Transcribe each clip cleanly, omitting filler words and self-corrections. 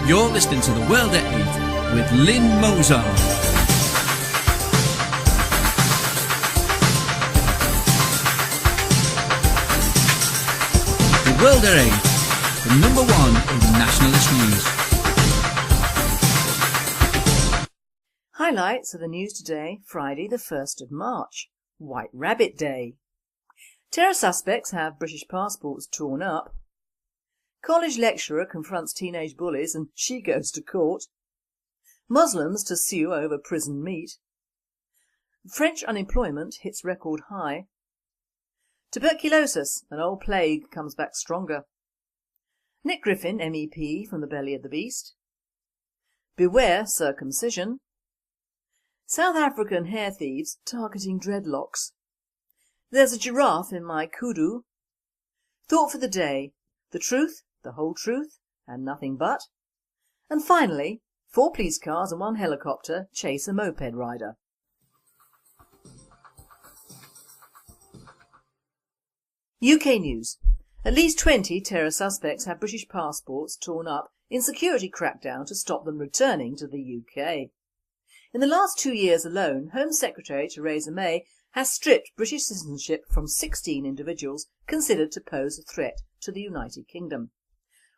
You're listening to The World at 8 with Lynne Mozart. The World at 8, the number one in nationalist news. Highlights of the news today, Friday the 1st of March, White Rabbit Day. Terror suspects have British passports torn up. College lecturer confronts teenage bullies and she goes to court. Muslims to sue over prison meat. French unemployment hits record high. Tuberculosis, an old plague, comes back stronger. Nick Griffin MEP from the belly of the beast. Beware circumcision. South African hair thieves targeting dreadlocks. There's a giraffe in my kudu. Thought for the day, the truth, the whole truth, and nothing but. And finally, 4 police cars and 1 helicopter chase a moped rider. UK news. At least 20 terror suspects have British passports torn up in security crackdown to stop them returning to the UK. In the last 2 years alone, Home Secretary Theresa May has stripped British citizenship from 16 individuals considered to pose a threat to the United Kingdom.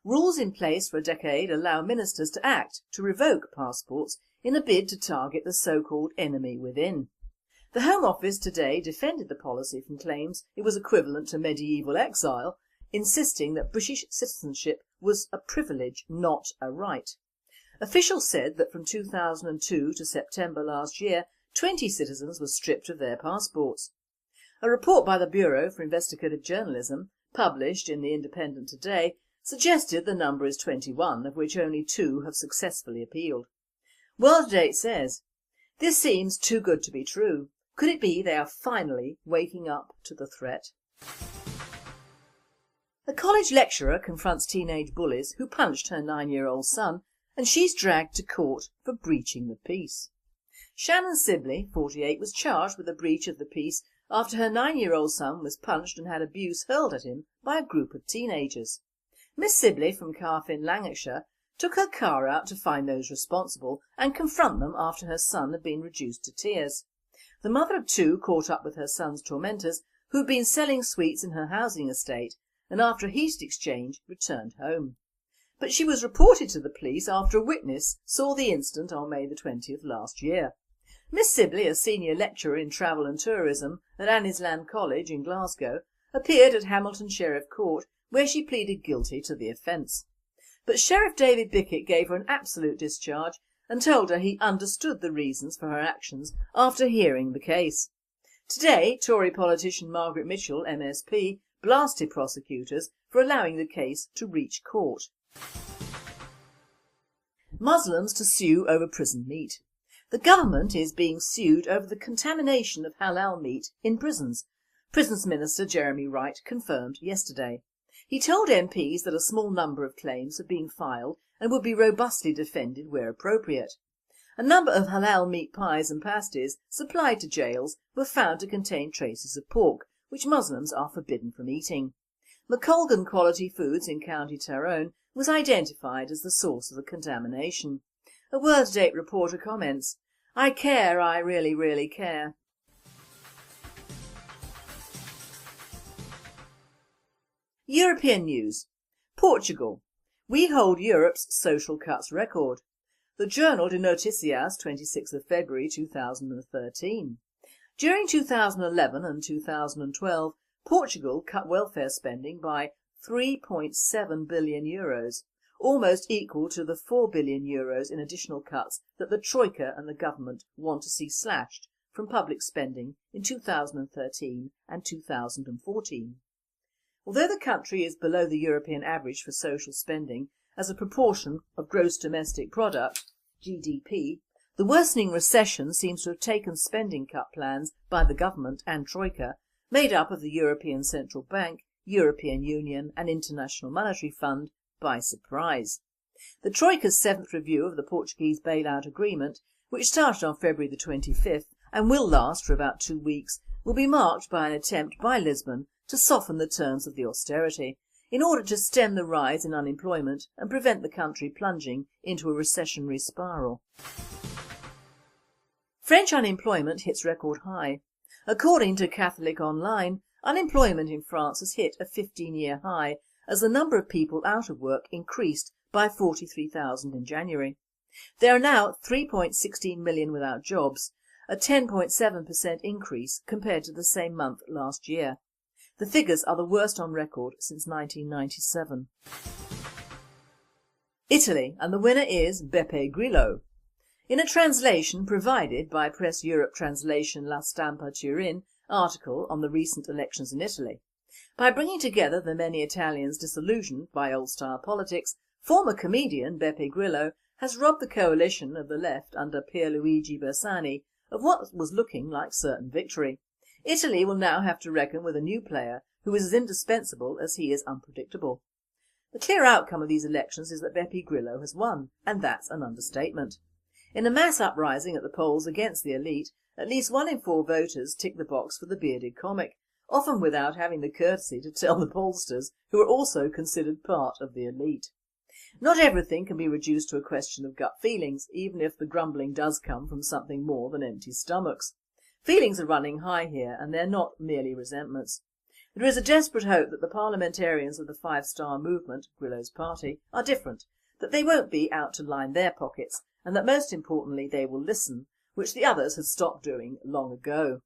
Rules in place for a decade allow ministers to act to revoke passports in a bid to target the so-called enemy within. The Home Office today defended the policy from claims it was equivalent to medieval exile, insisting that British citizenship was a privilege, not a right. Officials said that from 2002 to September last year, 20 citizens were stripped of their passports. A report by the Bureau for Investigative Journalism, published in The Independent today, suggested the number is 21, of which only 2 have successfully appealed. World at 8 says, "This seems too good to be true. Could it be they are finally waking up to the threat?" A college lecturer confronts teenage bullies who punched her 9-year-old son, and she's dragged to court for breaching the peace. Shannon Sibley, 48, was charged with a breach of the peace after her 9-year-old son was punched and had abuse hurled at him by a group of teenagers. Miss Sibley from Carfin, Lancashire, took her car out to find those responsible and confront them after her son had been reduced to tears. The mother of 2 caught up with her son's tormentors, who'd been selling sweets in her housing estate, and after a heated exchange returned home. But she was reported to the police after a witness saw the incident on May the 20th last year. Miss Sibley, a senior lecturer in travel and tourism at Anniesland College in Glasgow, appeared at Hamilton Sheriff Court, where she pleaded guilty to the offence. But Sheriff David Bickett gave her an absolute discharge and told her he understood the reasons for her actions after hearing the case. Today, Tory politician Margaret Mitchell, MSP, blasted prosecutors for allowing the case to reach court. Muslims to sue over prison meat. The government is being sued over the contamination of halal meat in prisons, Prisons Minister Jeremy Wright confirmed yesterday. He told MPs that a small number of claims have been filed and would be robustly defended where appropriate. A number of halal meat pies and pasties supplied to jails were found to contain traces of pork, which Muslims are forbidden from eating. McColgan Quality Foods in County Tyrone was identified as the source of the contamination. A World at 8 reporter comments, "I care, I really, really care." European news. Portugal. We hold Europe's social cuts record. The Journal de Noticias, 26th of February 2013. During 2011 and 2012, Portugal cut welfare spending by €3.7 billion, almost equal to the €4 billion in additional cuts that the Troika and the government want to see slashed from public spending in 2013 and 2014. Although the country is below the European average for social spending as a proportion of gross domestic product, GDP, the worsening recession seems to have taken spending cut plans by the government and Troika, made up of the European Central Bank, European Union and International Monetary Fund, by surprise. The Troika's 7th review of the Portuguese bailout agreement, which started on February the 25th and will last for about 2 weeks, will be marked by an attempt by Lisbon to soften the terms of the austerity, in order to stem the rise in unemployment and prevent the country plunging into a recessionary spiral. French unemployment hits record high. According to Catholic Online, unemployment in France has hit a 15-year high as the number of people out of work increased by 43,000 in January. There are now 3.16 million without jobs, a 10.7% increase compared to the same month last year. The figures are the worst on record since 1997. Italy, and the winner is Beppe Grillo. In a translation provided by Press Europe Translation La Stampa Turin article on the recent elections in Italy, by bringing together the many Italians disillusioned by old-style politics, former comedian Beppe Grillo has robbed the coalition of the left under Pierluigi Bersani of what was looking like certain victory. Italy will now have to reckon with a new player who is as indispensable as he is unpredictable. The clear outcome of these elections is that Beppe Grillo has won, and that's an understatement. In a mass uprising at the polls against the elite, at least 1 in 4 voters tick the box for the bearded comic, often without having the courtesy to tell the pollsters, who are also considered part of the elite. Not everything can be reduced to a question of gut feelings, even if the grumbling does come from something more than empty stomachs. Feelings are running high here, and they're not merely resentments. There is a desperate hope that the parliamentarians of the Five Star Movement, Grillo's party, are different, that they won't be out to line their pockets, and that most importantly they will listen, which the others had stopped doing long ago.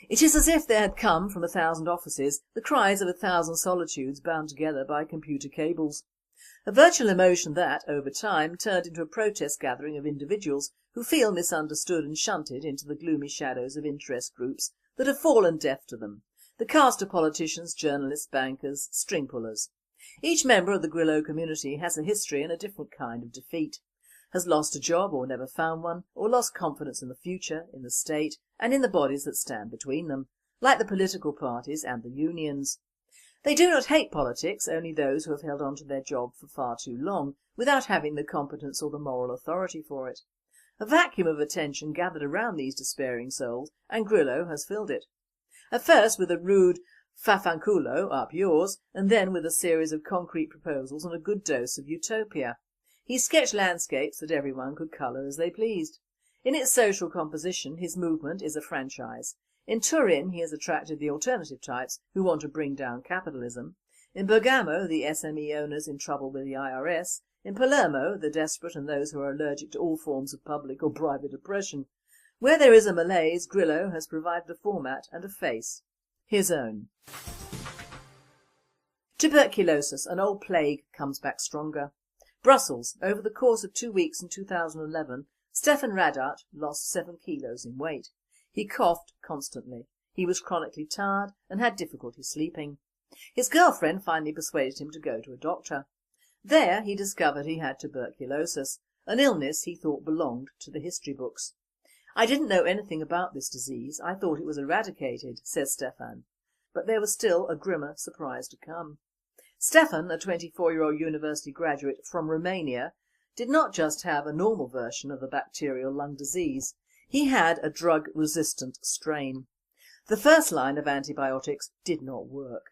It is as if there had come from 1,000 offices the cries of 1,000 solitudes bound together by computer cables. A virtual emotion that, over time, turned into a protest gathering of individuals who feel misunderstood and shunted into the gloomy shadows of interest groups that have fallen deaf to them, the caste of politicians, journalists, bankers, string pullers. Each member of the Grillo community has a history and a different kind of defeat, has lost a job or never found one, or lost confidence in the future, in the state and in the bodies that stand between them, like the political parties and the unions. They do not hate politics, only those who have held on to their job for far too long without having the competence or the moral authority for it. A vacuum of attention gathered around these despairing souls, and Grillo has filled it. At first with a rude "Fafanculo, up yours," and then with a series of concrete proposals and a good dose of utopia. He sketched landscapes that everyone could colour as they pleased. In its social composition, his movement is a franchise. In Turin he has attracted the alternative types who want to bring down capitalism. In Bergamo, the SME owners in trouble with the IRS. In Palermo, the desperate and those who are allergic to all forms of public or private oppression. Where there is a malaise, Grillo has provided a format and a face. His own. Tuberculosis, an old plague, comes back stronger. Brussels. Over the course of 2 weeks in 2011, Stefan Radat lost 7 kilos in weight. He coughed constantly. He was chronically tired and had difficulty sleeping. His girlfriend finally persuaded him to go to a doctor. There he discovered he had tuberculosis, an illness he thought belonged to the history books. "I didn't know anything about this disease. I thought it was eradicated," says Stefan. But there was still a grimmer surprise to come. Stefan, a 24-year-old university graduate from Romania, did not just have a normal version of the bacterial lung disease. He had a drug-resistant strain. The first line of antibiotics did not work.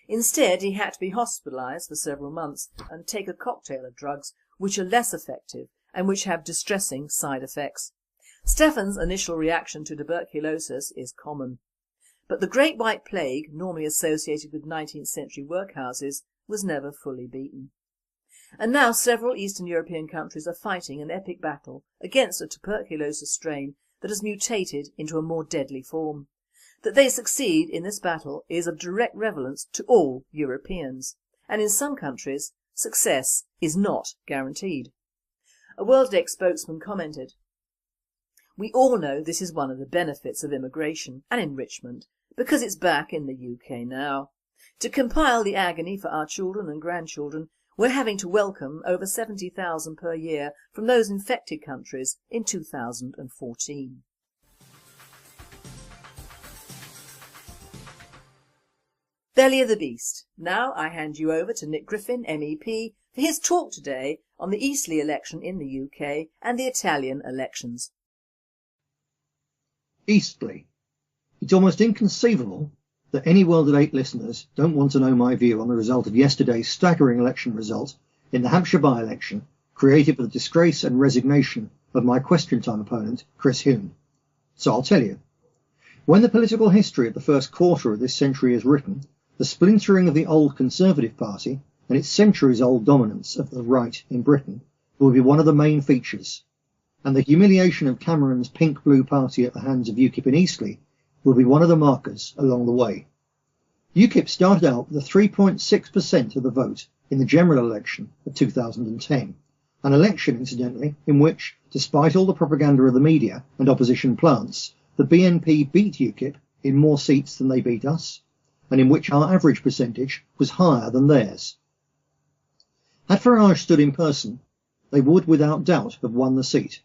Instead, he had to be hospitalised for several months and take a cocktail of drugs which are less effective and which have distressing side effects. Stefan's initial reaction to tuberculosis is common. But the Great White Plague, normally associated with 19th century workhouses, was never fully beaten. And now several Eastern European countries are fighting an epic battle against a tuberculosis strain that has mutated into a more deadly form. That they succeed in this battle is of direct relevance to all Europeans, and in some countries success is not guaranteed. A World Day spokesman commented, "We all know this is one of the benefits of immigration and enrichment, because it's back in the UK now. To compile the agony for our children and grandchildren, we're having to welcome over 70,000 per year from those infected countries in 2014. Belly of the Beast. Now I hand you over to Nick Griffin MEP for his talk today on the Eastleigh election in the UK and the Italian elections. Eastleigh. It's almost inconceivable that any World at 8 listeners don't want to know my view on the result of yesterday's staggering election result in the Hampshire by-election, created with the disgrace and resignation of my Question Time opponent, Chris Huhne. So I'll tell you. When the political history of the first quarter of this century is written, the splintering of the old Conservative Party and its centuries-old dominance of the right in Britain will be one of the main features, and the humiliation of Cameron's pink-blue party at the hands of UKIP in Eastleigh will be one of the markers along the way. UKIP started out with a 3.6% of the vote in the general election of 2010, an election, incidentally, in which, despite all the propaganda of the media and opposition plants, the BNP beat UKIP in more seats than they beat us, and in which our average percentage was higher than theirs. Had Farage stood in person, they would without doubt have won the seat.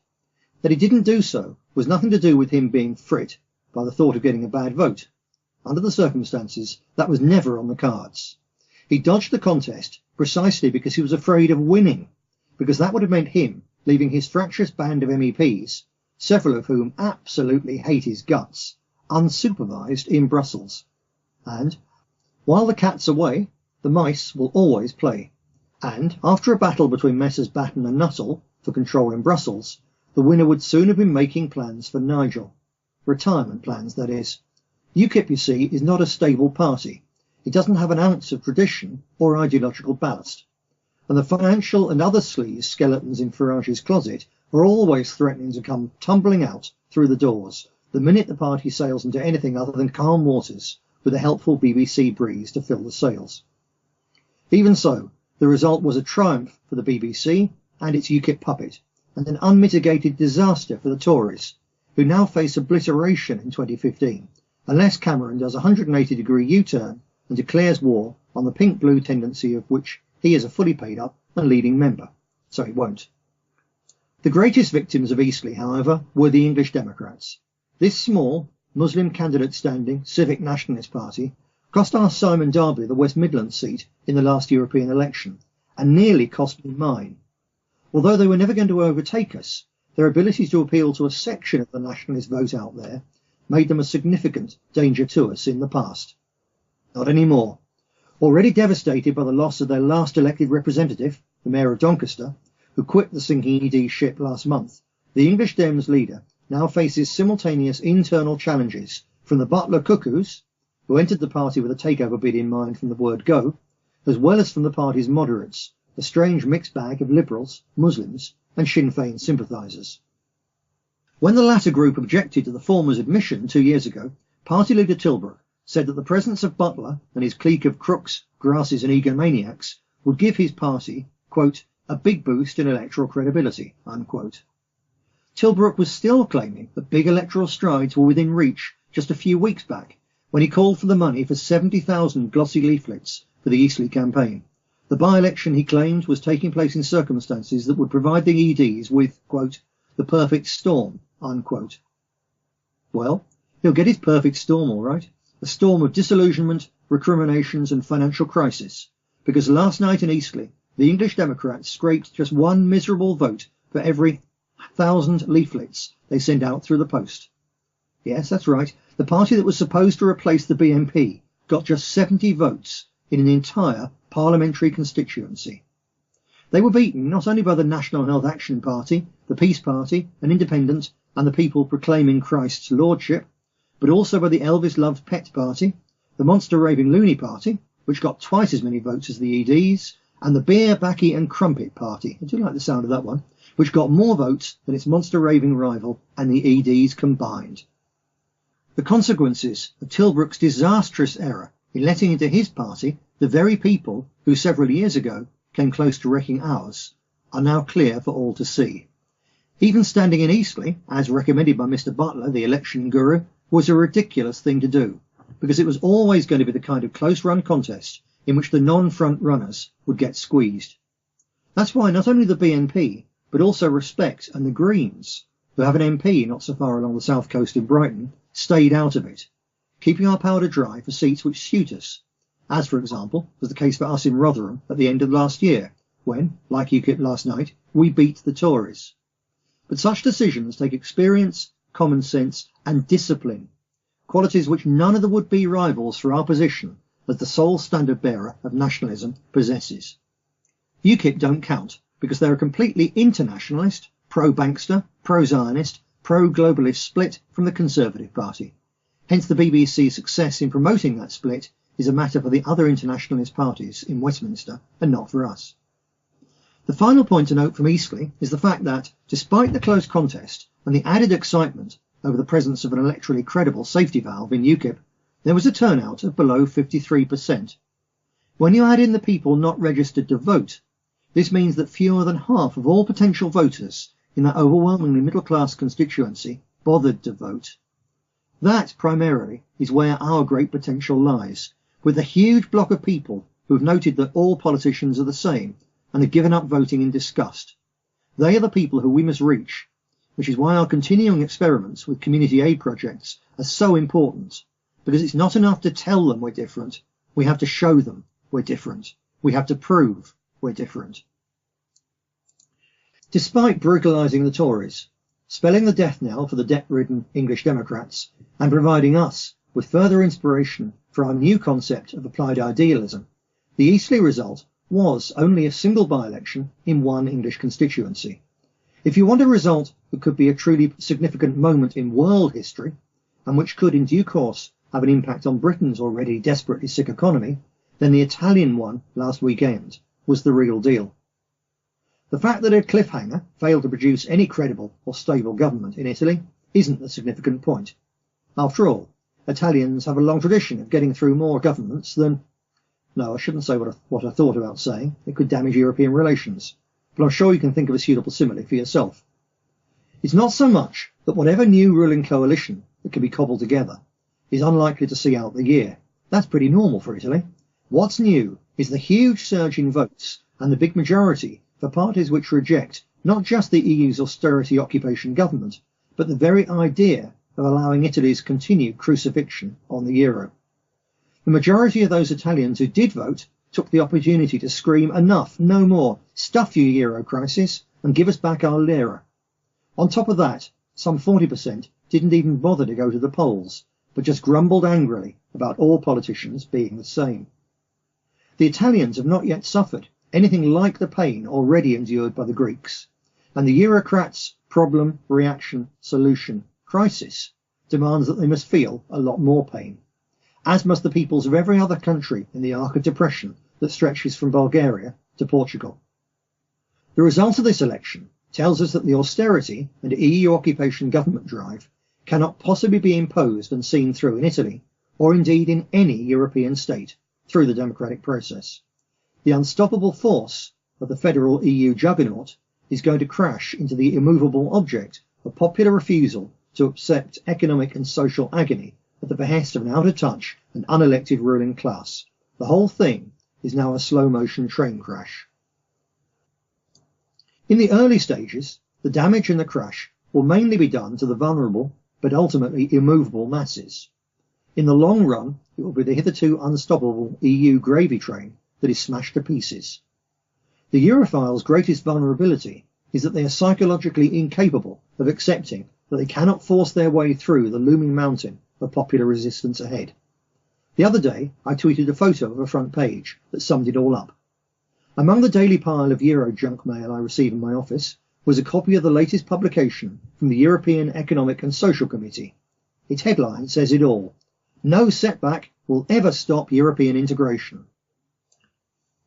That he didn't do so was nothing to do with him being frit by the thought of getting a bad vote. Under the circumstances, that was never on the cards. He dodged the contest precisely because he was afraid of winning, because that would have meant him leaving his fractious band of MEPs, several of whom absolutely hate his guts, unsupervised in Brussels. And, while the cat's away, the mice will always play. And, after a battle between Messrs Batten and Nuttall for control in Brussels, the winner would soon have been making plans for Nigel. Retirement plans, that is. UKIP, you see, is not a stable party. It doesn't have an ounce of tradition or ideological ballast. And the financial and other sleaze skeletons in Farage's closet are always threatening to come tumbling out through the doors the minute the party sails into anything other than calm waters, with a helpful BBC breeze to fill the sails. Even so, the result was a triumph for the BBC and its UKIP puppet, and an unmitigated disaster for the Tories, who now face obliteration in 2015, unless Cameron does a 180-degree U-turn and declares war on the pink-blue tendency of which he is a fully paid-up and leading member. So he won't. The greatest victims of Eastleigh, however, were the English Democrats. This small, Muslim candidate-standing civic nationalist party cost our Simon Darby the West Midlands seat in the last European election, and nearly cost me mine. Although they were never going to overtake us, their ability to appeal to a section of the nationalist vote out there made them a significant danger to us in the past. Not anymore. Already devastated by the loss of their last elected representative, the Mayor of Doncaster, who quit the sinking ED ship last month, the English Dems leader now faces simultaneous internal challenges from the Butler Cuckoos, who entered the party with a takeover bid in mind from the word go, as well as from the party's moderates, a strange mixed bag of Liberals, Muslims and Sinn Féin sympathisers. When the latter group objected to the former's admission 2 years ago, party leader Tilbrook said that the presence of Butler and his clique of crooks, grasses and egomaniacs would give his party, quote, a big boost in electoral credibility, unquote. Tilbrook was still claiming that big electoral strides were within reach just a few weeks back, when he called for the money for 70,000 glossy leaflets for the Eastleigh campaign. The by-election, he claimed, was taking place in circumstances that would provide the EDs with, quote, the perfect storm, unquote. Well, he'll get his perfect storm, all right. A storm of disillusionment, recriminations and financial crisis. Because last night in Eastleigh, the English Democrats scraped just one miserable vote for every 1,000 leaflets they send out through the post. Yes, that's right. The party that was supposed to replace the BNP got just 70 votes in an entire parliamentary constituency. They were beaten not only by the National Health Action Party, the Peace Party, an Independent, and the People Proclaiming Christ's Lordship, but also by the Elvis-loved Pet Party, the monster-raving Loony Party, which got twice as many votes as the EDs, and the Beer, Baccy and Crumpet Party, I do like the sound of that one, which got more votes than its monster-raving rival and the EDs combined. The consequences of Tilbrook's disastrous error in letting into his party the very people who several years ago came close to wrecking ours are now clear for all to see. Even standing in Eastleigh, as recommended by Mr. Butler, the election guru, was a ridiculous thing to do, because it was always going to be the kind of close-run contest in which the non-front runners would get squeezed. That's why not only the BNP, but also Respect and the Greens, who have an MP not so far along the south coast in Brighton, stayed out of it, keeping our powder dry for seats which suit us, as, for example, was the case for us in Rotherham at the end of last year, when, like UKIP last night, we beat the Tories. But such decisions take experience, common sense and discipline. qualities which none of the would-be rivals for our position as the sole standard-bearer of nationalism possesses. UKIP don't count because they're a completely internationalist, pro-bankster, pro-Zionist, pro-globalist split from the Conservative Party. Hence the BBC's success in promoting that split is a matter for the other internationalist parties in Westminster and not for us. The final point to note from Eastleigh is the fact that, despite the close contest and the added excitement over the presence of an electorally credible safety valve in UKIP, there was a turnout of below 53%. When you add in the people not registered to vote, this means that fewer than half of all potential voters in that overwhelmingly middle-class constituency bothered to vote. That, primarily, is where our great potential lies, with a huge block of people who have noted that all politicians are the same and have given up voting in disgust. They are the people who we must reach, which is why our continuing experiments with community aid projects are so important, because it's not enough to tell them we're different, we have to show them we're different. We have to prove we're different. Despite brutalising the Tories, spelling the death knell for the debt-ridden English Democrats, and providing us with further inspiration for our new concept of applied idealism, the Eastleigh result was only a single by-election in one English constituency. If you want a result that could be a truly significant moment in world history, and which could in due course have an impact on Britain's already desperately sick economy, then the Italian one last weekend was the real deal. The fact that a cliffhanger failed to produce any credible or stable government in Italy isn't the significant point. After all, Italians have a long tradition of getting through more governments than... No, I shouldn't say what I thought about saying. It could damage European relations. But I'm sure you can think of a suitable simile for yourself. It's not so much that whatever new ruling coalition that can be cobbled together is unlikely to see out the year. That's pretty normal for Italy. What's new is the huge surge in votes and the big majority for parties which reject not just the EU's austerity occupation government, but the very idea of allowing Italy's continued crucifixion on the euro. The majority of those Italians who did vote took the opportunity to scream, enough, no more, stuff you euro crisis, and give us back our lira. On top of that, some 40% didn't even bother to go to the polls, but just grumbled angrily about all politicians being the same. The Italians have not yet suffered anything like the pain already endured by the Greeks, and the Eurocrats' problem, reaction, solution, crisis demands that they must feel a lot more pain, as must the peoples of every other country in the arc of depression that stretches from Bulgaria to Portugal. The result of this election tells us that the austerity and EU occupation government drive cannot possibly be imposed and seen through in Italy, or indeed in any European state, through the democratic process. The unstoppable force of the federal EU juggernaut is going to crash into the immovable object of popular refusal to accept economic and social agony at the behest of an out-of-touch and unelected ruling class. The whole thing is now a slow-motion train crash. In the early stages, the damage and the crash will mainly be done to the vulnerable but ultimately immovable masses. In the long run, it will be the hitherto unstoppable EU gravy train that is smashed to pieces. The Europhiles' greatest vulnerability is that they are psychologically incapable of accepting that they cannot force their way through the looming mountain of popular resistance ahead. The other day, I tweeted a photo of a front page that summed it all up. Among the daily pile of Euro junk mail I receive in my office was a copy of the latest publication from the European Economic and Social Committee. Its headline says it all. No setback will ever stop European integration.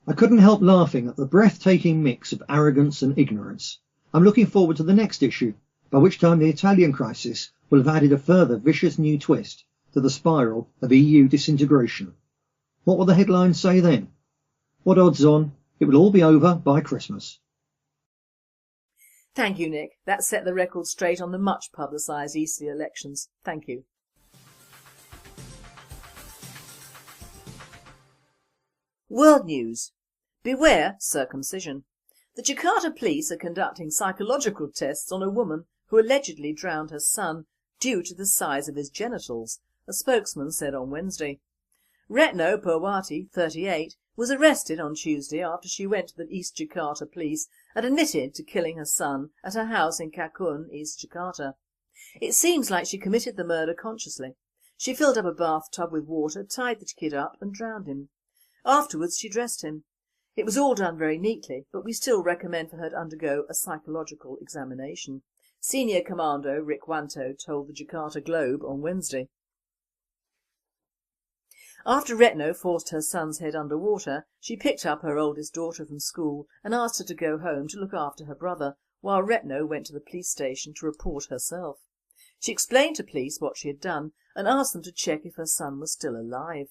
I couldn't help laughing at the breathtaking mix of arrogance and ignorance. I'm looking forward to the next issue, by which time the Italian crisis will have added a further vicious new twist to the spiral of EU disintegration. What will the headlines say then? What odds on it will all be over by Christmas? Thank you, Nick. That set the record straight on the much publicised Eastleigh elections. Thank you. World news. Beware circumcision. The Jakarta police are conducting psychological tests on a woman who allegedly drowned her son due to the size of his genitals, a spokesman said on Wednesday. Retno Purwati, 38, was arrested on Tuesday after she went to the East Jakarta police and admitted to killing her son at her house in Kakun, East Jakarta. It seems like she committed the murder consciously. She filled up a bathtub with water, tied the kid up and drowned him. Afterwards she dressed him. It was all done very neatly, but we still recommend for her to undergo a psychological examination. Senior Commando Rick Wanto told the Jakarta Globe on Wednesday. After Retno forced her son's head under water, she picked up her oldest daughter from school and asked her to go home to look after her brother, while Retno went to the police station to report herself. She explained to police what she had done and asked them to check if her son was still alive.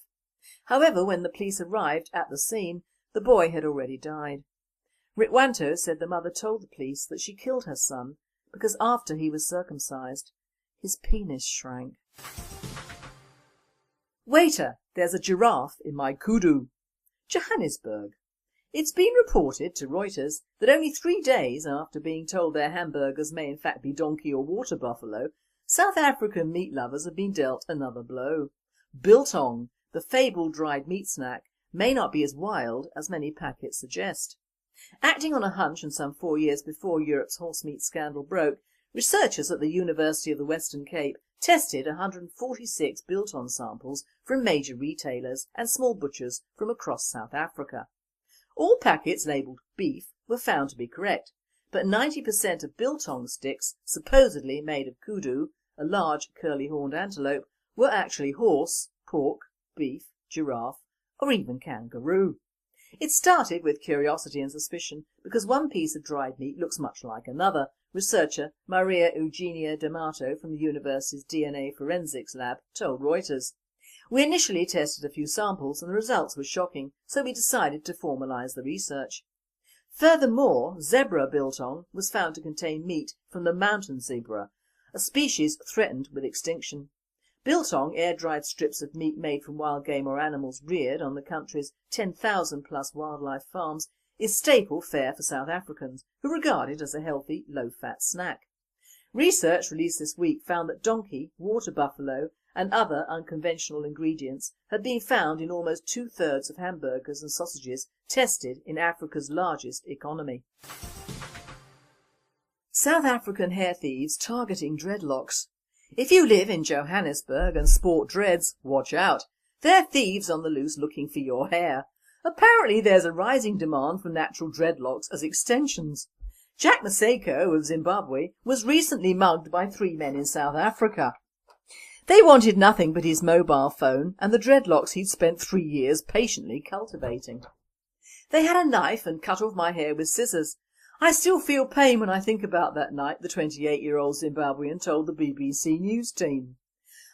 However, when the police arrived at the scene, the boy had already died. Ritwanto said the mother told the police that she killed her son because after he was circumcised, his penis shrank. Waiter, there's a giraffe in my kudu. Johannesburg. It's been reported to Reuters that only 3 days after being told their hamburgers may in fact be donkey or water buffalo, South African meat lovers have been dealt another blow. Biltong, the fabled dried meat snack, may not be as wild as many packets suggest. Acting on a hunch and some 4 years before Europe's horsemeat scandal broke, researchers at the University of the Western Cape tested 146 biltong samples from major retailers and small butchers from across South Africa. All packets labelled beef were found to be correct, but 90% of biltong sticks, supposedly made of kudu, a large curly-horned antelope, were actually horse, pork, beef, giraffe or even kangaroo. It started with curiosity and suspicion because one piece of dried meat looks much like another, researcher Maria Eugenia D'Amato from the university's DNA forensics lab told Reuters. We initially tested a few samples and the results were shocking, so we decided to formalise the research. Furthermore, zebra biltong was found to contain meat from the mountain zebra, a species threatened with extinction. Biltong, air-dried strips of meat made from wild game or animals reared on the country's 10,000 plus wildlife farms, is staple fare for South Africans, who regard it as a healthy, low-fat snack. Research released this week found that donkey, water buffalo and other unconventional ingredients had been found in almost 2/3 of hamburgers and sausages tested in Africa's largest economy. South African hair thieves targeting dreadlocks. If you live in Johannesburg and sport dreads, watch out. They're thieves on the loose looking for your hair. Apparently there's a rising demand for natural dreadlocks as extensions. Jack Maseko of Zimbabwe was recently mugged by 3 men in South Africa. They wanted nothing but his mobile phone and the dreadlocks he'd spent 3 years patiently cultivating. They had a knife and cut off my hair with scissors. I still feel pain when I think about that night, the 28-year-old Zimbabwean told the BBC News team.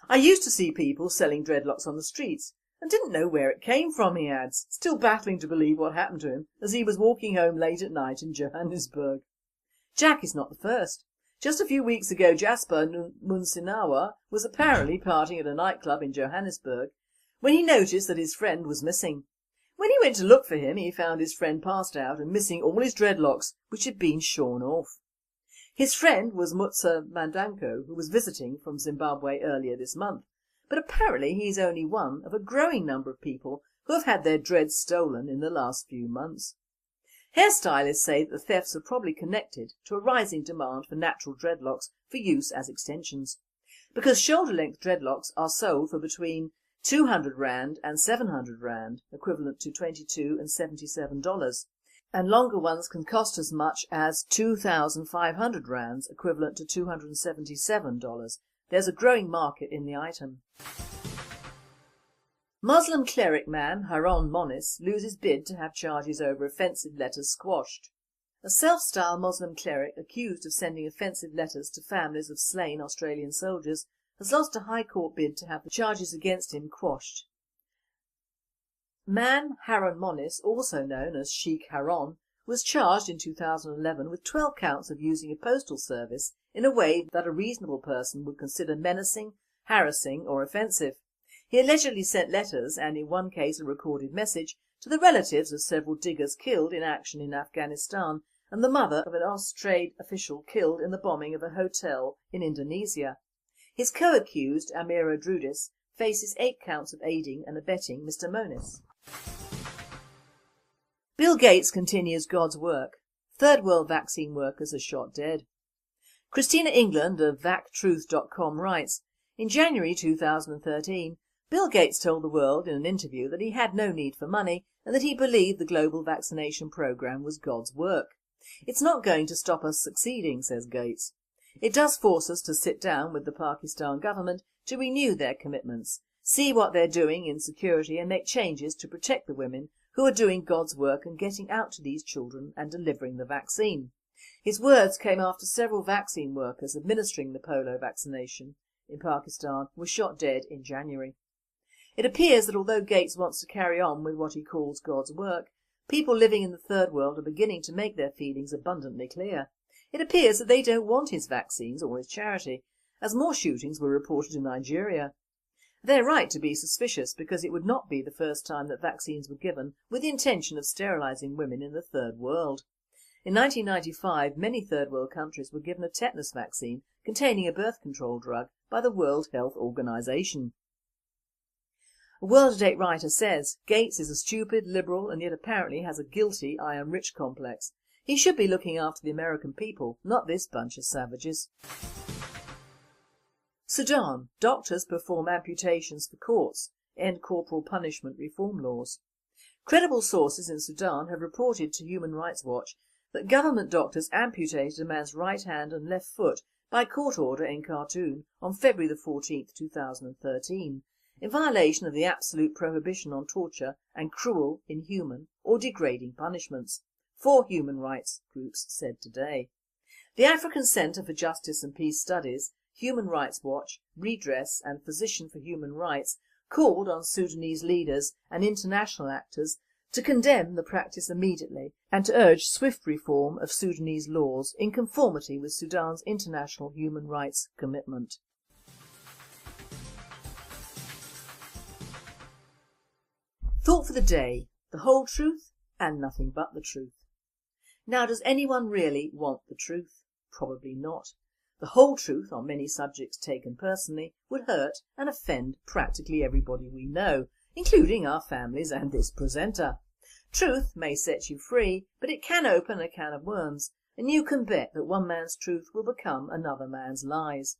I used to see people selling dreadlocks on the streets and didn't know where it came from, he adds, still battling to believe what happened to him as he was walking home late at night in Johannesburg. Jack is not the first. Just a few weeks ago, Jasper Munsinawa was apparently partying at a nightclub in Johannesburg when he noticed that his friend was missing. When he went to look for him, he found his friend passed out and missing all his dreadlocks, which had been shorn off. His friend was Mutsa Mandanko, who was visiting from Zimbabwe earlier this month, but apparently he's only one of a growing number of people who have had their dreads stolen in the last few months. Hairstylists say that the thefts are probably connected to a rising demand for natural dreadlocks for use as extensions, because shoulder-length dreadlocks are sold for between 200 Rand and 700 Rand, equivalent to $22 and $77, and longer ones can cost as much as 2,500 Rands, equivalent to $277. There's a growing market in the item. Muslim cleric man Harun Monis loses bid to have charges over offensive letters squashed. A self-styled Muslim cleric accused of sending offensive letters to families of slain Australian soldiers has lost a High Court bid to have the charges against him quashed. Man Harun Monis, also known as Sheikh Harun, was charged in 2011 with 12 counts of using a postal service in a way that a reasonable person would consider menacing, harassing or offensive. He allegedly sent letters, and in one case a recorded message, to the relatives of several diggers killed in action in Afghanistan and the mother of an Austrade official killed in the bombing of a hotel in Indonesia. His co-accused, Amira Drudis, faces 8 counts of aiding and abetting Mr Monis. Bill Gates continues God's work. Third world vaccine workers are shot dead. Christina England of VacTruth.com writes, In January 2013, Bill Gates told the world in an interview that he had no need for money and that he believed the global vaccination programme was God's work. "It's not going to stop us succeeding," says Gates. "It does force us to sit down with the Pakistan government to renew their commitments, see what they're doing in security and make changes to protect the women who are doing God's work and getting out to these children and delivering the vaccine." His words came after several vaccine workers administering the polio vaccination in Pakistan were shot dead in January. It appears that although Gates wants to carry on with what he calls God's work, people living in the third world are beginning to make their feelings abundantly clear. It appears that they don't want his vaccines or his charity, as more shootings were reported in Nigeria. They're right to be suspicious because it would not be the first time that vaccines were given with the intention of sterilising women in the third world. In 1995, many third world countries were given a tetanus vaccine containing a birth control drug by the World Health Organization. A World Today writer says, "Gates is a stupid liberal and yet apparently has a guilty I am rich complex. He should be looking after the American people, not this bunch of savages." Sudan. Doctors perform amputations for courts. End corporal punishment reform laws. Credible sources in Sudan have reported to Human Rights Watch that government doctors amputated a man's right hand and left foot by court order in Khartoum on February 14, 2013. in violation of the absolute prohibition on torture and cruel, inhuman or degrading punishments, 4 human rights groups said today. The African Centre for Justice and Peace Studies, Human Rights Watch, Redress and Physician for Human Rights called on Sudanese leaders and international actors to condemn the practice immediately and to urge swift reform of Sudanese laws in conformity with Sudan's international human rights commitment. Thought for the day: the whole truth and nothing but the truth. Now, does anyone really want the truth? Probably not. The whole truth on many subjects taken personally would hurt and offend practically everybody we know, including our families and this presenter. Truth may set you free, but it can open a can of worms, and you can bet that one man's truth will become another man's lies.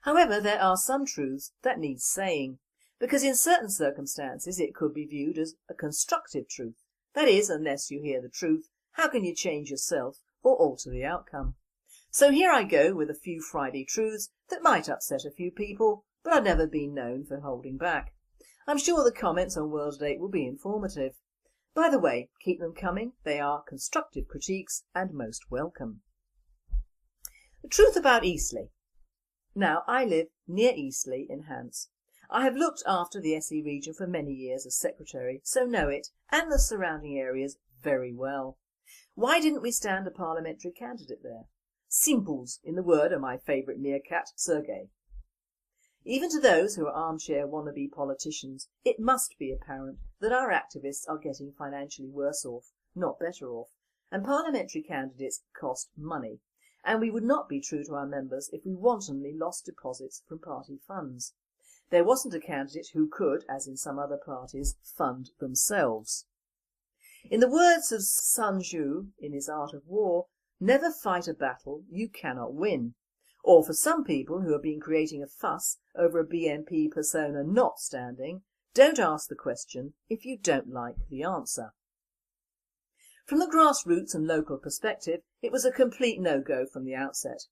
However, there are some truths that need saying, because in certain circumstances it could be viewed as a constructive truth. That is, unless you hear the truth, how can you change yourself or alter the outcome? So here I go with a few Friday truths that might upset a few people, but I've never been known for holding back. I'm sure the comments on World Day will be informative. By the way, keep them coming. They are constructive critiques and most welcome. The truth about Eastleigh. Now, I live near Eastleigh in Hants. I have looked after the SE region for many years as secretary, so know it and the surrounding areas very well. Why didn't we stand a parliamentary candidate there? Simples, in the word of my favourite meerkat, Sergei. Even to those who are armchair wannabe politicians, it must be apparent that our activists are getting financially worse off, not better off, and parliamentary candidates cost money, and we would not be true to our members if we wantonly lost deposits from party funds. There wasn't a candidate who could, as in some other parties, fund themselves. In the words of Sun Tzu in his Art of War, never fight a battle you cannot win. Or for some people who have been creating a fuss over a BNP persona not standing, don't ask the question if you don't like the answer. From the grassroots and local perspective, it was a complete no-go from the outset.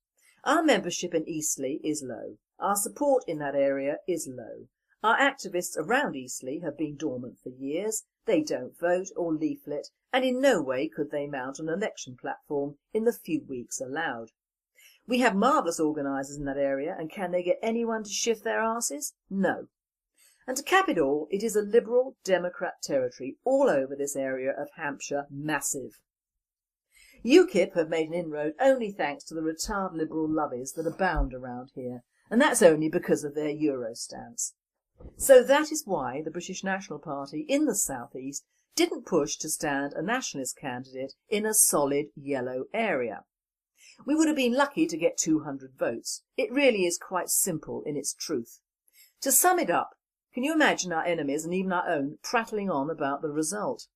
Our membership in Eastleigh is low. Our support in that area is low. Our activists around Eastleigh have been dormant for years. They don't vote or leaflet, and in no way could they mount an election platform in the few weeks allowed. We have marvellous organisers in that area, and can they get anyone to shift their arses? No. And to cap it all, it is a Liberal Democrat territory all over this area of Hampshire, massive. UKIP have made an inroad only thanks to the retired Liberal lovies that abound around here, and that's only because of their Euro stance. So that is why the British National Party in the South East didn't push to stand a nationalist candidate in a solid yellow area. We would have been lucky to get 200 votes. It really is quite simple in its truth. To sum it up, can you imagine our enemies and even our own prattling on about the result?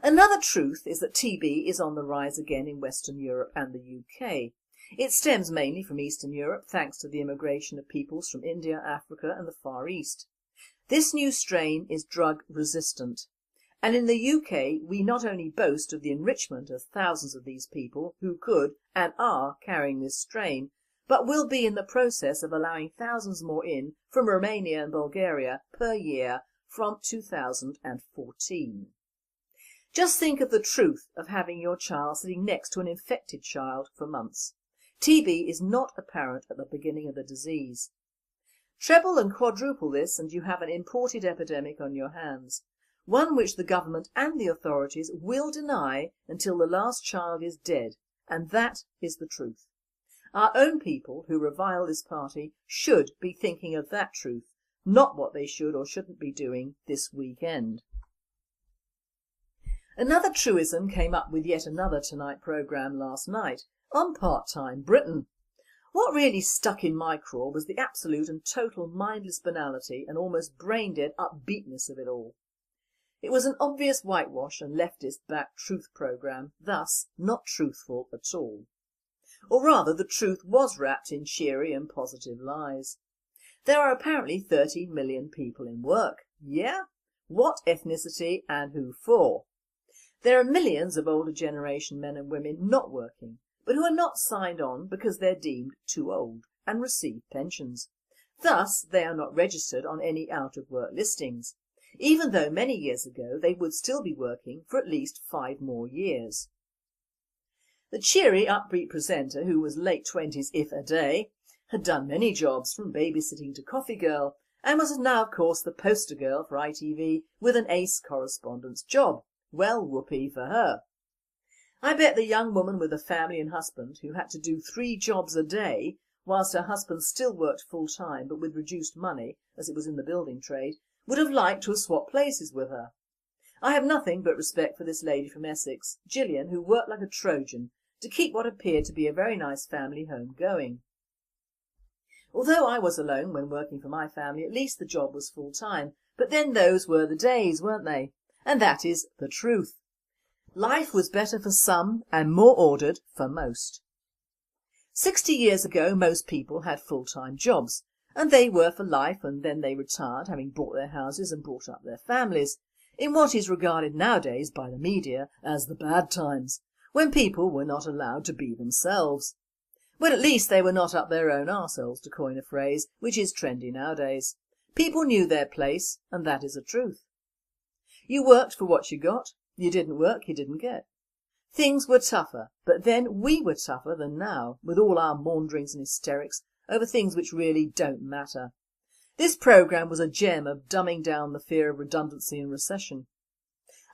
Another truth is that TB is on the rise again in Western Europe and the UK. It stems mainly from Eastern Europe thanks to the immigration of peoples from India, Africa and the Far East. This new strain is drug resistant, and in the UK we not only boast of the enrichment of thousands of these people who could and are carrying this strain, but will be in the process of allowing thousands more in from Romania and Bulgaria per year from 2014. Just think of the truth of having your child sitting next to an infected child for months. TB is not apparent at the beginning of the disease. Treble and quadruple this and you have an imported epidemic on your hands, one which the government and the authorities will deny until the last child is dead, and that is the truth. Our own people who revile this party should be thinking of that truth, not what they should or shouldn't be doing this weekend. Another truism came up with yet another Tonight programme last night on part-time Britain. What really stuck in my craw was the absolute and total mindless banality and almost brain-dead upbeatness of it all. It was an obvious whitewash and leftist-backed truth programme, thus not truthful at all. Or rather, the truth was wrapped in cheery and positive lies. There are apparently 13 million people in work. Yeah? What ethnicity and who for? There are millions of older generation men and women not working, but who are not signed on because they're deemed too old and receive pensions. Thus, they are not registered on any out-of-work listings, even though many years ago they would still be working for at least 5 more years. The cheery, upbeat presenter, who was late 20s if a day, had done many jobs from babysitting to coffee girl, and was now of course the poster girl for ITV with an ace correspondence job. Well, whoopee for her. I bet the young woman with a family and husband who had to do 3 jobs a day whilst her husband still worked full time but with reduced money as it was in the building trade would have liked to have swapped places with her. I have nothing but respect for this lady from Essex, Gillian, who worked like a Trojan to keep what appeared to be a very nice family home going. Although I was alone when working for my family, at least the job was full time, but then those were the days, weren't they? And that is the truth. Life was better for some and more ordered for most. 60 years ago most people had full-time jobs, and they were for life, and then they retired having bought their houses and brought up their families, in what is regarded nowadays by the media as the bad times, when people were not allowed to be themselves. But at least they were not up their own arseholes, to coin a phrase which is trendy nowadays. People knew their place, and that is a truth. You worked for what you got, you didn't work, you didn't get. Things were tougher, but then we were tougher than now, with all our maunderings and hysterics over things which really don't matter. This programme was a gem of dumbing down the fear of redundancy and recession.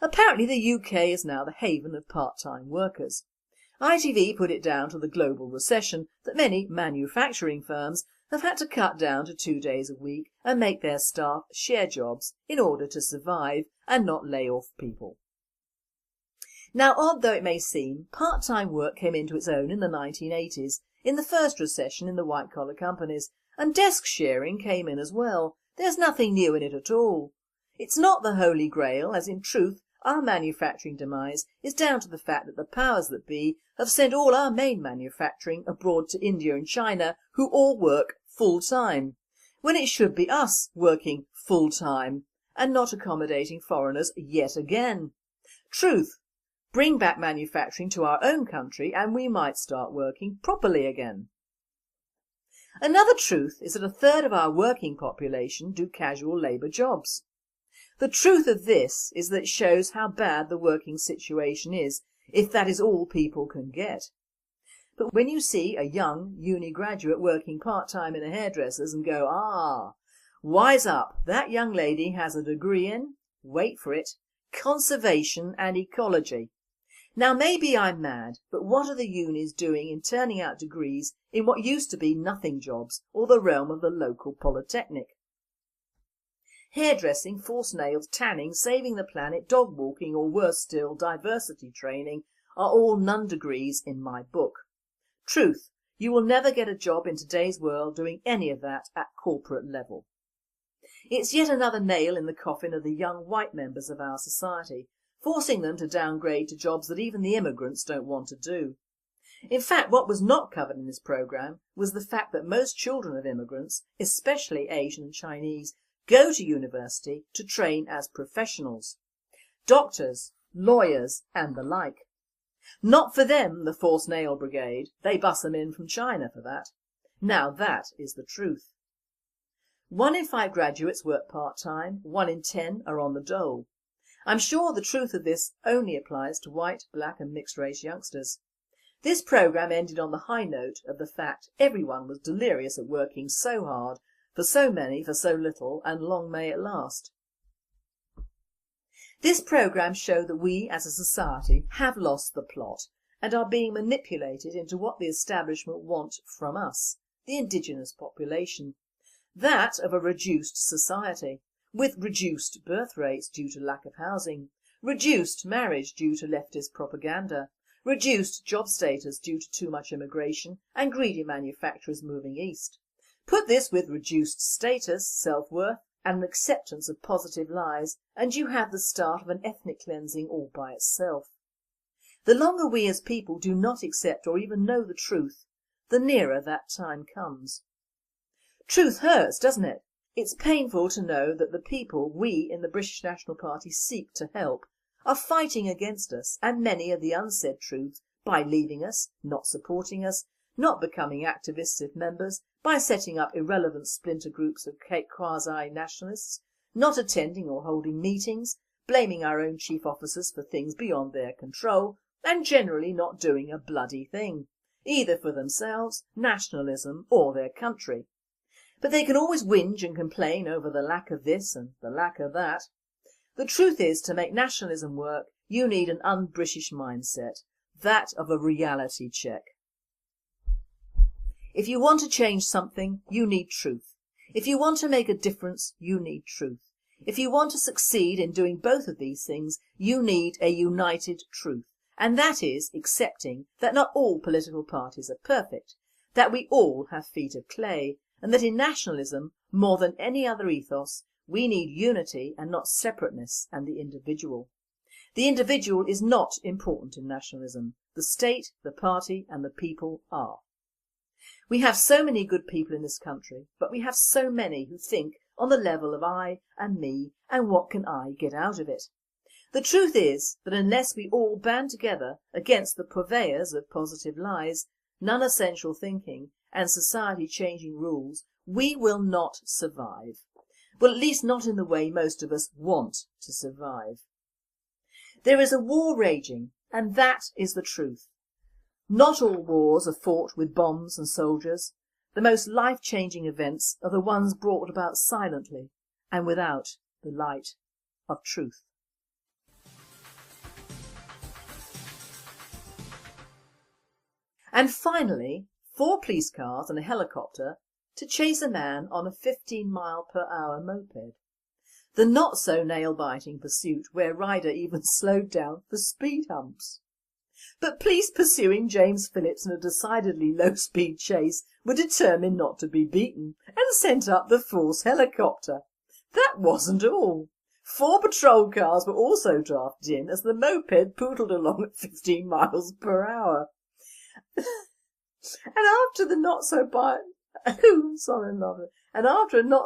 Apparently the UK is now the haven of part-time workers. ITV put it down to the global recession that many manufacturing firms have had to cut down to 2 days a week and make their staff share jobs in order to survive and not lay off people. Now, odd though it may seem, part-time work came into its own in the 1980s, in the first recession in the white-collar companies, and desk sharing came in as well. There's nothing new in it at all. It's not the holy grail, as in truth our manufacturing demise is down to the fact that the powers that be have sent all our main manufacturing abroad to India and China, who all work full-time, when it should be us working full-time and not accommodating foreigners yet again. Truth. Bring back manufacturing to our own country and we might start working properly again. Another truth is that 1/3 of our working population do casual labour jobs. The truth of this is that it shows how bad the working situation is, if that is all people can get. But when you see a young uni graduate working part-time in a hairdresser's and go, ah, wise up, that young lady has a degree in, wait for it, conservation and ecology. Now maybe I'm mad, but what are the unis doing in turning out degrees in what used to be nothing jobs or the realm of the local polytechnic? Hairdressing, false nails, tanning, saving the planet, dog walking or worse still diversity training are all none degrees in my book. Truth, you will never get a job in today's world doing any of that at corporate level. It's yet another nail in the coffin of the young white members of our society, forcing them to downgrade to jobs that even the immigrants don't want to do. In fact, what was not covered in this programme was the fact that most children of immigrants, especially Asian and Chinese, go to university to train as professionals. Doctors, lawyers and the like. Not for them the forced nail brigade, they bus them in from China for that. Now that is the truth. 1 in 5 graduates work part-time, 1 in 10 are on the dole. I'm sure the truth of this only applies to white, black and mixed race youngsters. This programme ended on the high note of the fact everyone was delirious at working so hard, for so many, for so little, and long may it last. This programme showed that we as a society have lost the plot and are being manipulated into what the establishment want from us, the indigenous population. That of a reduced society, with reduced birth rates due to lack of housing, reduced marriage due to leftist propaganda, reduced job status due to too much immigration and greedy manufacturers moving east. Put this with reduced status, self-worth and an acceptance of positive lies and you have the start of an ethnic cleansing all by itself. The longer we as people do not accept or even know the truth, the nearer that time comes. Truth hurts, doesn't it? It's painful to know that the people we in the British National Party seek to help are fighting against us and many of the unsaid truths by leaving us, not supporting us, not becoming activistic members, by setting up irrelevant splinter groups of quasi-nationalists, not attending or holding meetings, blaming our own chief officers for things beyond their control and generally not doing a bloody thing, either for themselves, nationalism or their country. But they can always whinge and complain over the lack of this and the lack of that. The truth is, to make nationalism work, you need an un-British mindset, that of a reality check. If you want to change something, you need truth. If you want to make a difference, you need truth. If you want to succeed in doing both of these things, you need a united truth. And that is accepting that not all political parties are perfect, that we all have feet of clay, and that in nationalism, more than any other ethos, we need unity and not separateness and the individual. The individual is not important in nationalism. The state, the party and the people are. We have so many good people in this country, but we have so many who think on the level of I and me and what can I get out of it. The truth is that unless we all band together against the purveyors of positive lies, non-essential thinking and society-changing rules, we will not survive. Well, at least not in the way most of us want to survive. There is a war raging, and that is the truth. Not all wars are fought with bombs and soldiers. The most life-changing events are the ones brought about silently and without the light of truth. And finally, 4 police cars and a helicopter to chase a man on a 15-mile-per-hour moped. The not-so-nail-biting pursuit where rider even slowed down for speed humps. But police pursuing James Phillips in a decidedly low-speed chase were determined not to be beaten and sent up the force helicopter. That wasn't all. 4 patrol cars were also drafted in as the moped pootled along at 15 miles per hour. And after a not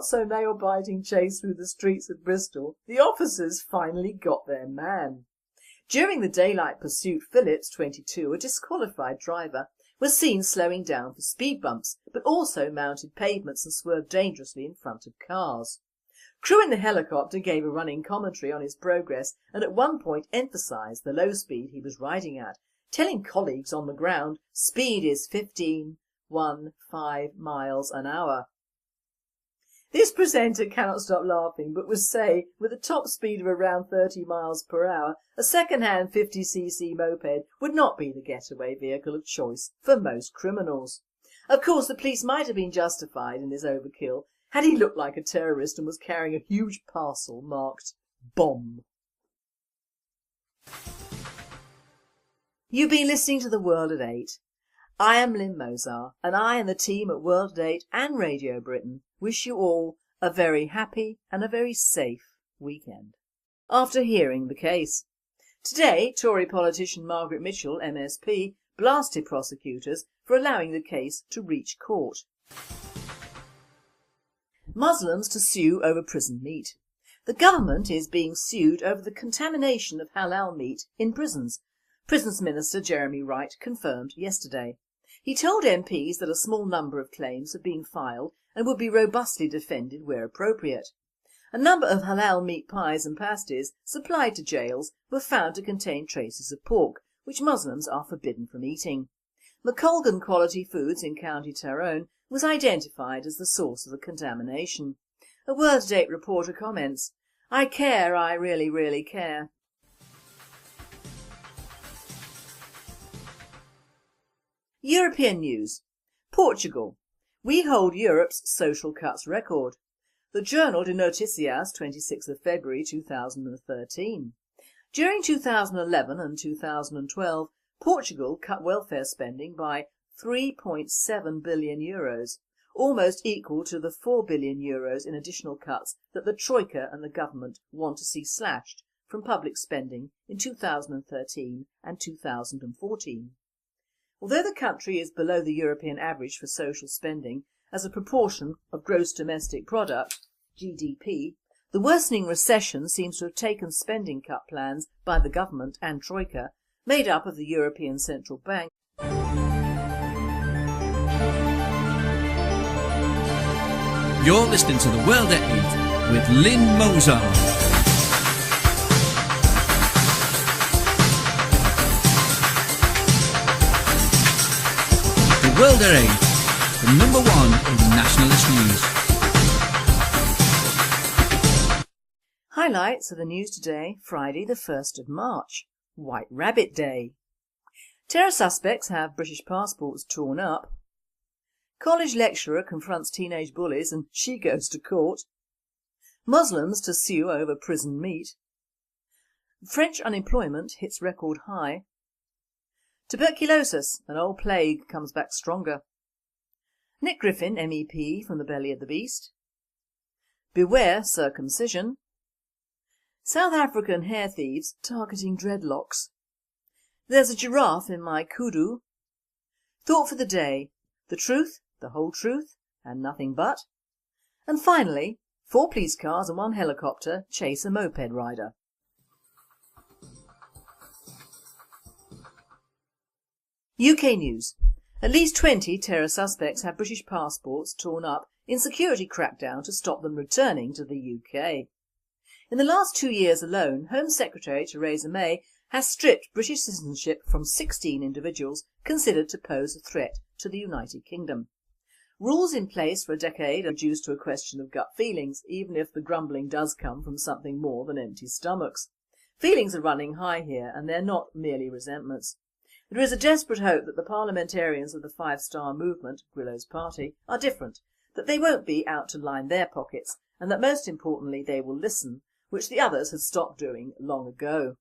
so nail-biting chase through the streets of Bristol, the officers finally got their man. During the daylight pursuit, Phillips, 22, a disqualified driver, was seen slowing down for speed bumps, but also mounted pavements and swerved dangerously in front of cars. Crew in the helicopter gave a running commentary on his progress and at one point emphasised the low speed he was riding at, telling colleagues on the ground speed is 15 miles an hour. This presenter cannot stop laughing but would say with a top speed of around 30 miles per hour, a second-hand 50cc moped would not be the getaway vehicle of choice for most criminals. Of course, the police might have been justified in this overkill had he looked like a terrorist and was carrying a huge parcel marked bomb. You've been listening to The World at 8. I am Lynne Mozar, and I and the team at World at 8 and Radio Britain wish you all a very happy and a very safe weekend. After hearing the case. Today, Tory politician Margaret Mitchell, MSP, blasted prosecutors for allowing the case to reach court. Muslims to sue over prison meat. The government is being sued over the contamination of halal meat in prisons, Prisons Minister Jeremy Wright confirmed yesterday. He told MPs that a small number of claims have been filed and would be robustly defended where appropriate. A number of halal meat pies and pasties supplied to jails were found to contain traces of pork, which Muslims are forbidden from eating. McColgan Quality Foods in County Tyrone was identified as the source of the contamination. A World Date reporter comments, "I care, I really, really care." European news. Portugal. We hold Europe's social cuts record. The Journal de Noticias, 26th of February 2013. During 2011 and 2012, Portugal cut welfare spending by €3.7 billion, almost equal to the €4 billion in additional cuts that the Troika and the government want to see slashed from public spending in 2013 and 2014. Although the country is below the European average for social spending as a proportion of gross domestic product, GDP, the worsening recession seems to have taken spending cut plans by the government and Troika, made up of the European Central Bank. You're listening to The World at 8 with Lynne Mozart. The World at 8, the number one in nationalist news. Highlights of the news today, Friday the 1st of March, White Rabbit Day. Terror suspects have British passports torn up. College lecturer confronts teenage bullies and she goes to court. Muslims to sue over prison meat. French unemployment hits record high. Tuberculosis, an old plague, comes back stronger. Nick Griffin MEP from the belly of the beast. Beware circumcision. South African hair thieves targeting dreadlocks. There's a giraffe in my kudu. Thought for the day, the truth, the whole truth, and nothing but. And finally, 4 police cars and 1 helicopter chase a moped rider. UK news. At least 20 terror suspects have British passports torn up in security crackdown to stop them returning to the UK. In the last 2 years alone, Home Secretary Theresa May has stripped British citizenship from 16 individuals considered to pose a threat to the United Kingdom. Rules in place for a decade are reduced to a question of gut feelings, even if the grumbling does come from something more than empty stomachs. Feelings are running high here, and they're not merely resentments. There is a desperate hope that the parliamentarians of the Five Star Movement, Grillo's party, are different, that they won't be out to line their pockets, and that most importantly they will listen, which the others had stopped doing long ago.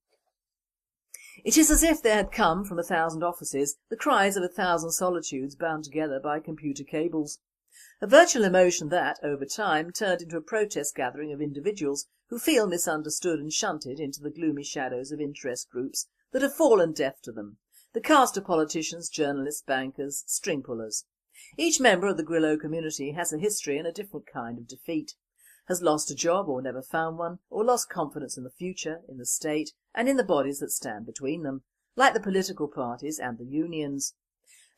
It is as if there had come from 1,000 offices the cries of 1,000 solitudes bound together by computer cables. A virtual emotion that, over time, turned into a protest gathering of individuals who feel misunderstood and shunted into the gloomy shadows of interest groups that have fallen deaf to them. The cast of politicians, journalists, bankers, string pullers. Each member of the Grillo community has a history and a different kind of defeat. Has lost a job or never found one, or lost confidence in the future, in the state, and in the bodies that stand between them, like the political parties and the unions.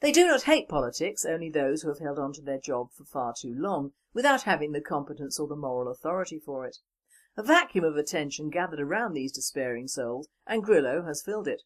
They do not hate politics, only those who have held on to their job for far too long, without having the competence or the moral authority for it. A vacuum of attention gathered around these despairing souls, and Grillo has filled it.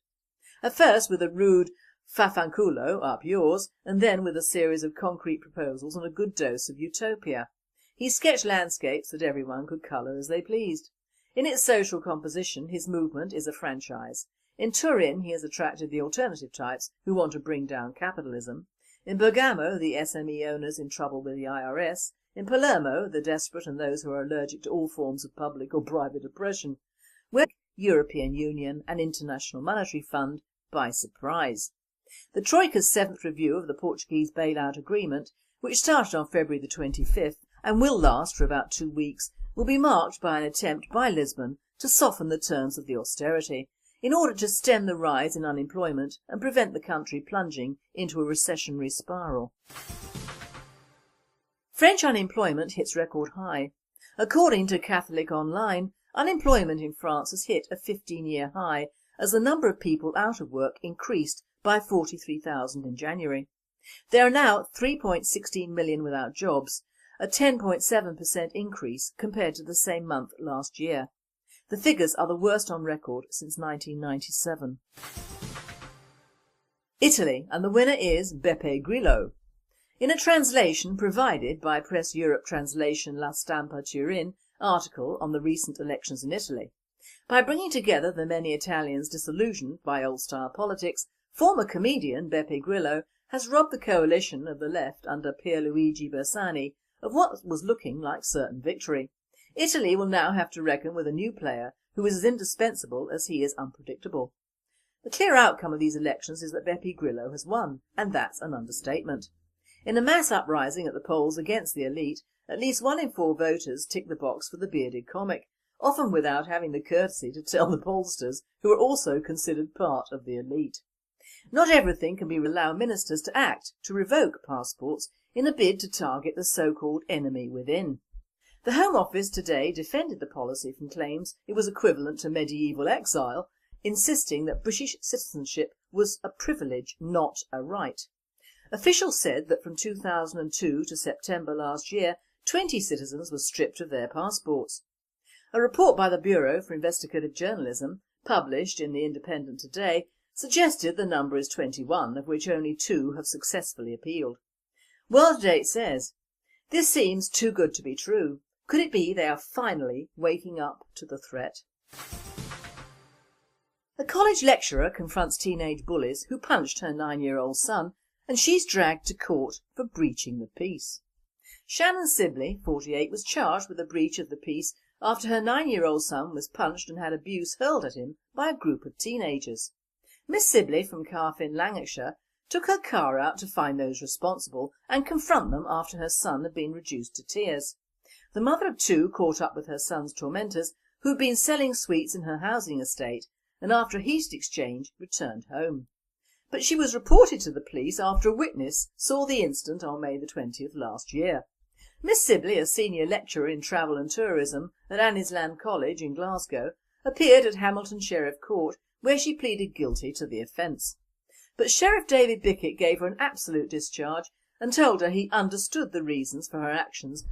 At first with a rude fafanculo, up yours, and then with a series of concrete proposals and a good dose of utopia. He sketched landscapes that everyone could colour as they pleased. In its social composition, his movement is a franchise. In Turin, he has attracted the alternative types who want to bring down capitalism. In Bergamo, the SME owners in trouble with the IRS. In Palermo, the desperate and those who are allergic to all forms of public or private oppression. Where European Union and International Monetary Fund by surprise. The Troika's 7th review of the Portuguese bailout agreement, which started on February the 25th and will last for about 2 weeks, will be marked by an attempt by Lisbon to soften the terms of the austerity. in order to stem the rise in unemployment and prevent the country plunging into a recessionary spiral. French unemployment hits record high. According to Catholic Online, unemployment in France has hit a 15-year high as the number of people out of work increased by 43,000 in January. There are now 3.16 million without jobs, a 10.7% increase compared to the same month last year. The figures are the worst on record since 1997. Italy, and the winner is Beppe Grillo. In a translation provided by Press Europe Translation La Stampa Turin article on the recent elections in Italy, by bringing together the many Italians disillusioned by old-style politics, former comedian Beppe Grillo has robbed the coalition of the left under Pierluigi Bersani of what was looking like certain victory. Italy will now have to reckon with a new player who is as indispensable as he is unpredictable. The clear outcome of these elections is that Beppe Grillo has won, and that's an understatement. In a mass uprising at the polls against the elite, at least 1 in 4 voters tick the box for the bearded comic, often without having the courtesy to tell the pollsters, who are also considered part of the elite. Not everything can be allowed ministers to act to revoke passports in a bid to target the so-called enemy within. The Home Office today defended the policy from claims it was equivalent to medieval exile, insisting that British citizenship was a privilege, not a right. Officials said that from 2002 to September last year, 20 citizens were stripped of their passports. A report by the Bureau for Investigative Journalism, published in The Independent today, suggested the number is 21, of which only 2 have successfully appealed. World Date says, "This seems too good to be true. Could it be they are finally waking up to the threat?" A college lecturer confronts teenage bullies who punched her 9-year-old son, and she's dragged to court for breaching the peace. Shannon Sibley, 48, was charged with a breach of the peace after her 9-year-old son was punched and had abuse hurled at him by a group of teenagers. Miss Sibley from Carfin, Lancashire, took her car out to find those responsible and confront them after her son had been reduced to tears. The mother of 2 caught up with her son's tormentors, who had been selling sweets in her housing estate, and after a heated exchange returned home. But she was reported to the police after a witness saw the incident on May the 20th last year. Miss Sibley, a senior lecturer in travel and tourism at Annisland College in Glasgow, appeared at Hamilton Sheriff Court, where she pleaded guilty to the offence. But Sheriff David Bickett gave her an absolute discharge and told her he understood the reasons for her actions